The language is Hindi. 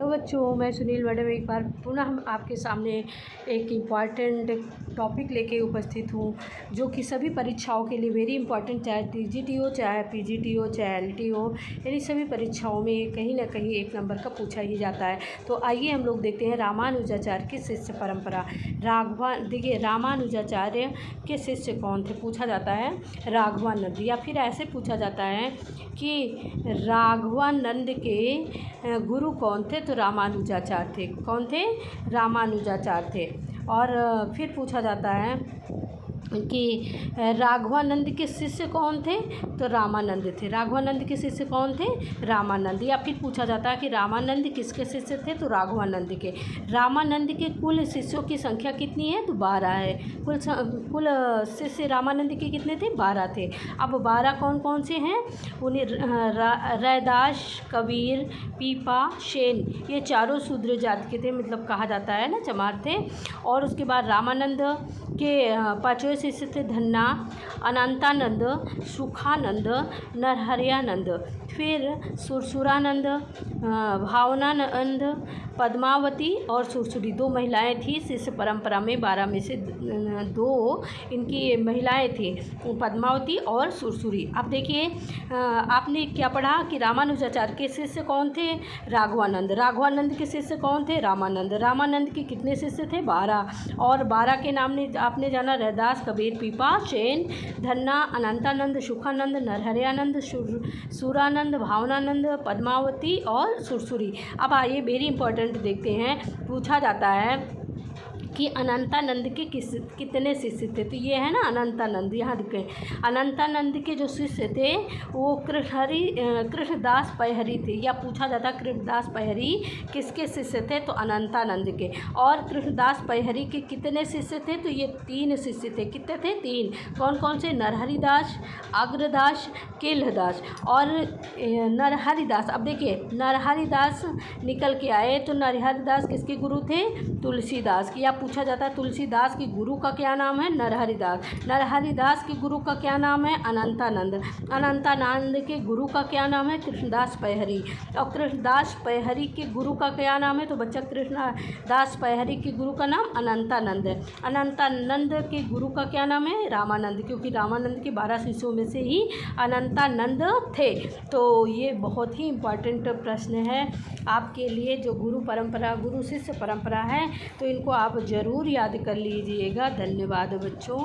हेलो बच्चों, मैं सुनील मैडम एक बार पुनः हम आपके सामने एक इम्पॉर्टेंट टॉपिक लेके उपस्थित हूँ, जो कि सभी परीक्षाओं के लिए वेरी इंपॉर्टेंट, चाहे टीजीटी हो, चाहे पीजीटी हो, चाहे एलटी हो, यानी सभी परीक्षाओं में कहीं ना कहीं एक नंबर का पूछा ही जाता है। तो आइए हम लोग देखते हैं रामानुजाचार्य की शिष्य परंपरा। देखिए, रामानुजाचार्य के शिष्य कौन थे? पूछा जाता है राघवानंद, या फिर ऐसे पूछा जाता है कि राघवानंद के गुरु कौन थे? तो रामानुजाचार्य थे। कौन थे? रामानुजाचार्य थे। और फिर पूछा जाता है कि राघवानंद के शिष्य कौन थे? तो रामानंद थे। राघवानंद के शिष्य कौन थे? रामानंद। या फिर पूछा जाता है कि रामानंद किसके शिष्य थे? तो राघवानंद के। रामानंद के कुल शिष्यों की संख्या कितनी है? तो 12 है। कुल शिष्य रामानंद के कितने थे? 12 थे। अब 12 कौन कौन से हैं? उन्हें रैदास, कबीर, पीपा, सेन, ये चारों शूद्र जाति के थे, मतलब कहा जाता है ना, चमार थे। और उसके बाद रामानंद के 5वें शिष्य थे धन्ना, अनंतानंद, सुखानंद, नरहरियानंद, फिर सुरसुरानंद, भावनानंद, पद्मावती और सुरसुरी। 2 महिलाएं थी शिष्य परंपरा में। 12 में से 2 इनकी महिलाएं थी, पद्मावती और सुरसुरी। अब देखिए, आपने क्या पढ़ा कि रामानुजाचार्य के शिष्य कौन थे? राघवानंद। राघवानंद के शिष्य कौन थे? रामानंद। रामानंद के कितने शिष्य थे? 12। और 12 के नाम ने आपने जाना रैदास, कबीर, पीपा, सेन, धन्ना, अनंतानंद, सुखानंद, नरहरियानंद, सुरानंद, भावनानंद, पद्मावती और सुरसुरी। अब आइए वेरी इंपॉर्टेंट देखते हैं। पूछा जाता है कि अनंतानंद के कितने शिष्य थे? तो ये है ना अनंतानंद, यहाँ देखें। अनंतानंद के जो शिष्य थे वो कृष्णदास पैहरी थे। या पूछा जाता कृष्णदास पैहरी किसके शिष्य थे? तो अनंतानंद के। और कृष्णदास पैहरी के कितने शिष्य थे? तो ये 3 शिष्य थे। कितने थे? 3। कौन कौन से? नरहरिदास, अग्रदास, केल्हदास और नरहरिदास। अब देखिए, नरहरिदास निकल के आए तो नरहरिदास किसके गुरु थे? तुलसीदास की। या पूछा जाता है तुलसीदास के गुरु का क्या नाम है? नरहरिदास। नरहरिदास के गुरु का क्या नाम है? अनंतानंद। अनंतानंद के गुरु का क्या नाम है? कृष्णदास पैहरी। और कृष्णदास पैहरी के गुरु का क्या नाम है? तो बच्चा, कृष्णदास पैहरी के गुरु का नाम अनंतानंद है। अनंतानंद के गुरु का क्या नाम है? रामानंद, क्योंकि रामानंद के 12 शिष्यों में से ही अनंतानंद थे। तो ये बहुत ही इम्पॉर्टेंट प्रश्न है आपके लिए, जो गुरु परंपरा, गुरु शिष्य परंपरा है। तो इनको आप ज़रूर याद कर लीजिएगा। धन्यवाद बच्चों।